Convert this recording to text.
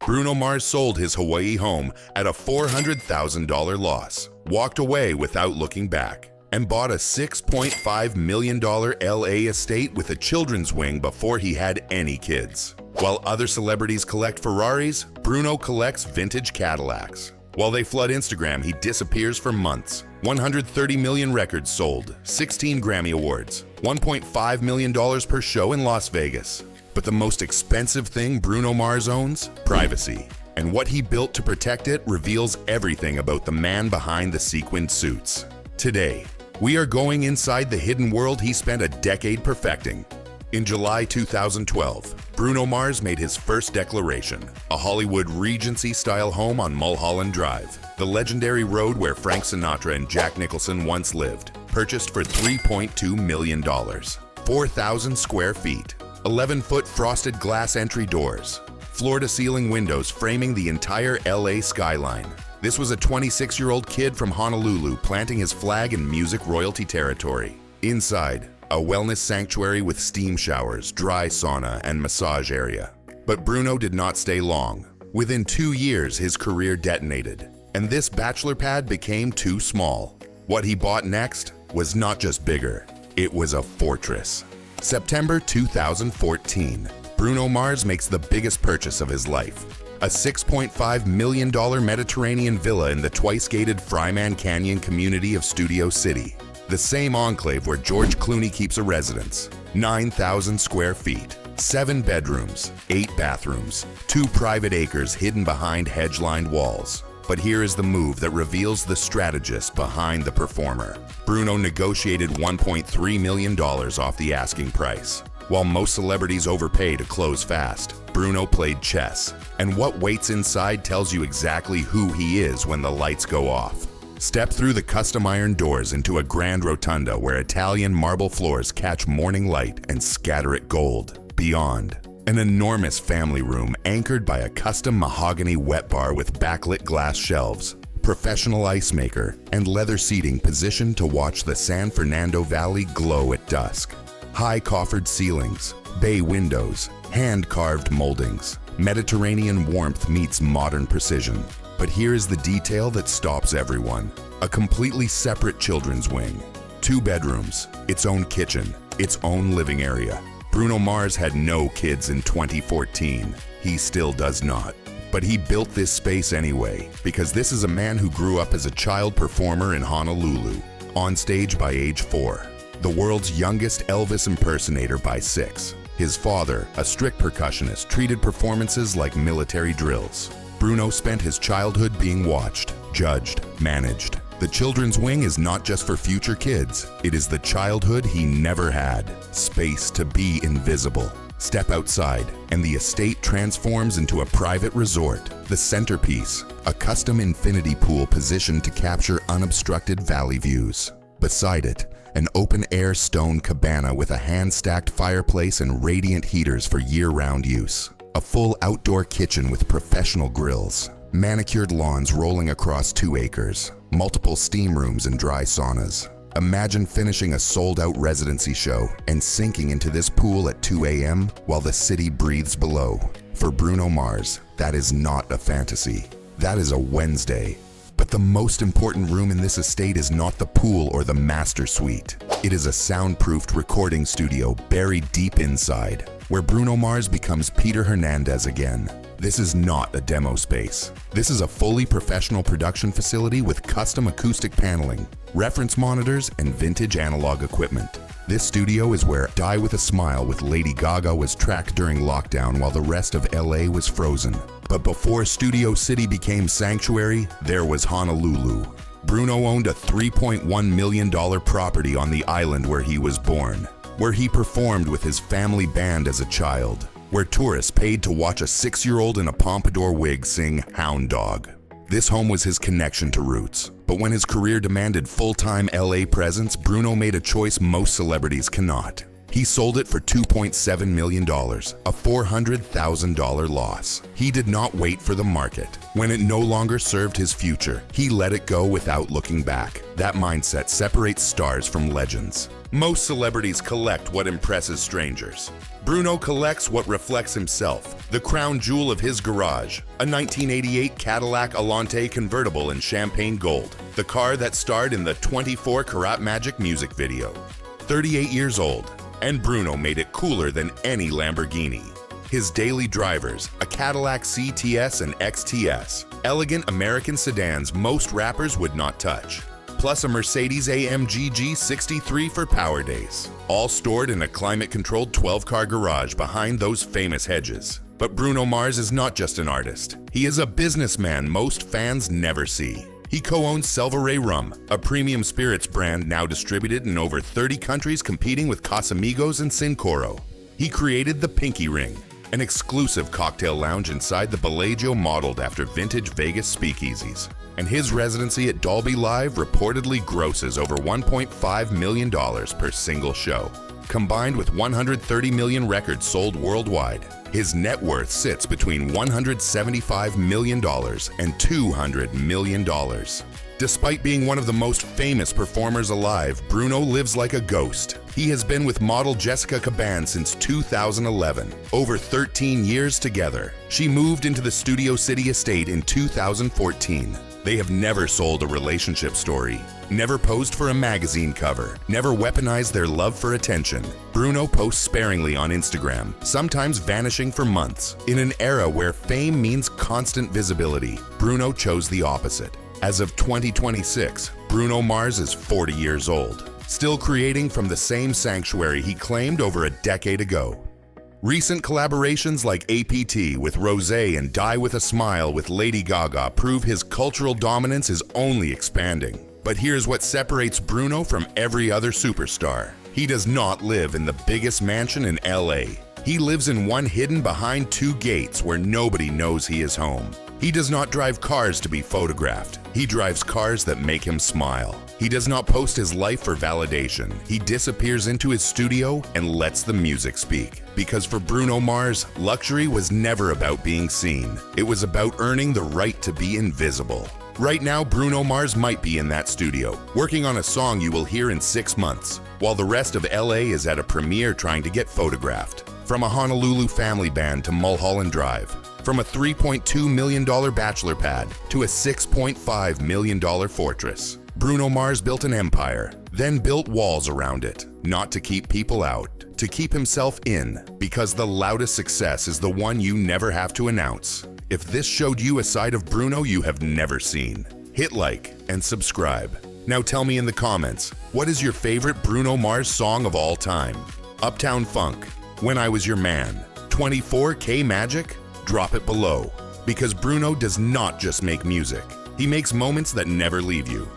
Bruno Mars sold his Hawaii home at a $400,000 loss, walked away without looking back, and bought a $6.5 million LA estate with a children's wing before he had any kids. While other celebrities collect Ferraris, Bruno collects vintage Cadillacs. While they flood Instagram, he disappears for months. 130 million records sold, 16 Grammy Awards, $1.5 million per show in Las Vegas. But the most expensive thing Bruno Mars owns? Privacy. And what he built to protect it reveals everything about the man behind the sequined suits. Today, we are going inside the hidden world he spent a decade perfecting. In July 2012, Bruno Mars made his first declaration, a Hollywood Regency-style home on Mulholland Drive, the legendary road where Frank Sinatra and Jack Nicholson once lived, purchased for $3.2 million. 4,000 square feet, 11-foot frosted glass entry doors, floor-to-ceiling windows framing the entire LA skyline. This was a 26-year-old kid from Honolulu planting his flag in music royalty territory. Inside, a wellness sanctuary with steam showers, dry sauna, and massage area. But Bruno did not stay long. Within 2 years, his career detonated, and this bachelor pad became too small. What he bought next was not just bigger, it was a fortress. September 2014, Bruno Mars makes the biggest purchase of his life. A $6.5 million Mediterranean villa in the twice-gated Fryman Canyon community of Studio City. The same enclave where George Clooney keeps a residence. 9,000 square feet, 7 bedrooms, 8 bathrooms, 2 private acres hidden behind hedge-lined walls. But here is the move that reveals the strategist behind the performer. Bruno negotiated $1.3 million off the asking price. While most celebrities overpay to close fast, Bruno played chess. And what waits inside tells you exactly who he is when the lights go off. Step through the custom iron doors into a grand rotunda where Italian marble floors catch morning light and scatter it gold. Beyond, an enormous family room anchored by a custom mahogany wet bar with backlit glass shelves, professional ice maker, and leather seating positioned to watch the San Fernando Valley glow at dusk. High coffered ceilings, bay windows, hand-carved moldings. Mediterranean warmth meets modern precision. But here is the detail that stops everyone. A completely separate children's wing. 2 bedrooms, its own kitchen, its own living area. Bruno Mars had no kids in 2014. He still does not. But he built this space anyway, because this is a man who grew up as a child performer in Honolulu, on stage by age 4. The world's youngest Elvis impersonator by 6. His father, a strict percussionist, treated performances like military drills. Bruno spent his childhood being watched, judged, managed. The children's wing is not just for future kids. It is the childhood he never had. Space to be invisible. Step outside, and the estate transforms into a private resort. The centerpiece, a custom infinity pool positioned to capture unobstructed valley views. Beside it, an open-air stone cabana with a hand-stacked fireplace and radiant heaters for year-round use. A full outdoor kitchen with professional grills, manicured lawns rolling across 2 acres, multiple steam rooms and dry saunas. Imagine finishing a sold-out residency show and sinking into this pool at 2 a.m. while the city breathes below. For Bruno Mars, that is not a fantasy. That is a Wednesday. But the most important room in this estate is not the pool or the master suite. It is a soundproofed recording studio buried deep inside, where Bruno Mars becomes Peter Hernandez again. This is not a demo space. This is a fully professional production facility with custom acoustic paneling, reference monitors, and vintage analog equipment. This studio is where Die With a Smile with Lady Gaga was tracked during lockdown while the rest of LA was frozen. But before Studio City became Sanctuary, there was Honolulu. Bruno owned a $3.1 million property on the island where he was born, where he performed with his family band as a child, where tourists paid to watch a 6-year-old in a pompadour wig sing Hound Dog. This home was his connection to roots. But when his career demanded full-time LA presence, Bruno made a choice most celebrities cannot. He sold it for $2.7 million, a $400,000 loss. He did not wait for the market. When it no longer served his future, he let it go without looking back. That mindset separates stars from legends. Most celebrities collect what impresses strangers. Bruno collects what reflects himself, the crown jewel of his garage, a 1988 Cadillac Alante convertible in champagne gold, the car that starred in the 24 Karat Magic music video. 38 years old, and Bruno made it cooler than any Lamborghini. His daily drivers, a Cadillac CTS and XTS, elegant American sedans most rappers would not touch, plus a Mercedes-AMG G63 for power days, all stored in a climate-controlled 12-car garage behind those famous hedges. But Bruno Mars is not just an artist. He is a businessman most fans never see. He co-owns Selvaray Rum, a premium spirits brand now distributed in over 30 countries competing with Casamigos and Cincoro. He created the Pinky Ring, an exclusive cocktail lounge inside the Bellagio modeled after vintage Vegas speakeasies. And his residency at Dolby Live reportedly grosses over $1.5 million per single show. Combined with 130 million records sold worldwide, his net worth sits between $175 million and $200 million. Despite being one of the most famous performers alive, Bruno lives like a ghost. He has been with model Jessica Caban since 2011, over 13 years together. She moved into the Studio City estate in 2014. They have never sold a relationship story, never posed for a magazine cover, never weaponized their love for attention. Bruno posts sparingly on Instagram, sometimes vanishing for months. In an era where fame means constant visibility, Bruno chose the opposite. As of 2026, Bruno Mars is 40 years old, still creating from the same sanctuary he claimed over a decade ago. Recent collaborations like APT with Rosé and Die With A Smile with Lady Gaga prove his cultural dominance is only expanding. But here's what separates Bruno from every other superstar. He does not live in the biggest mansion in LA. He lives in one hidden behind two gates where nobody knows he is home. He does not drive cars to be photographed. He drives cars that make him smile. He does not post his life for validation. He disappears into his studio and lets the music speak. Because for Bruno Mars, luxury was never about being seen. It was about earning the right to be invisible. Right now, Bruno Mars might be in that studio, working on a song you will hear in 6 months, while the rest of LA is at a premiere trying to get photographed. From a Honolulu family band to Mulholland Drive. From a $3.2 million bachelor pad to a $6.5 million fortress. Bruno Mars built an empire, then built walls around it, not to keep people out, to keep himself in, because the loudest success is the one you never have to announce. If this showed you a side of Bruno you have never seen, hit like and subscribe. Now tell me in the comments, what is your favorite Bruno Mars song of all time? Uptown Funk, When I Was Your Man, 24K Magic? Drop it below. Because Bruno does not just make music, he makes moments that never leave you.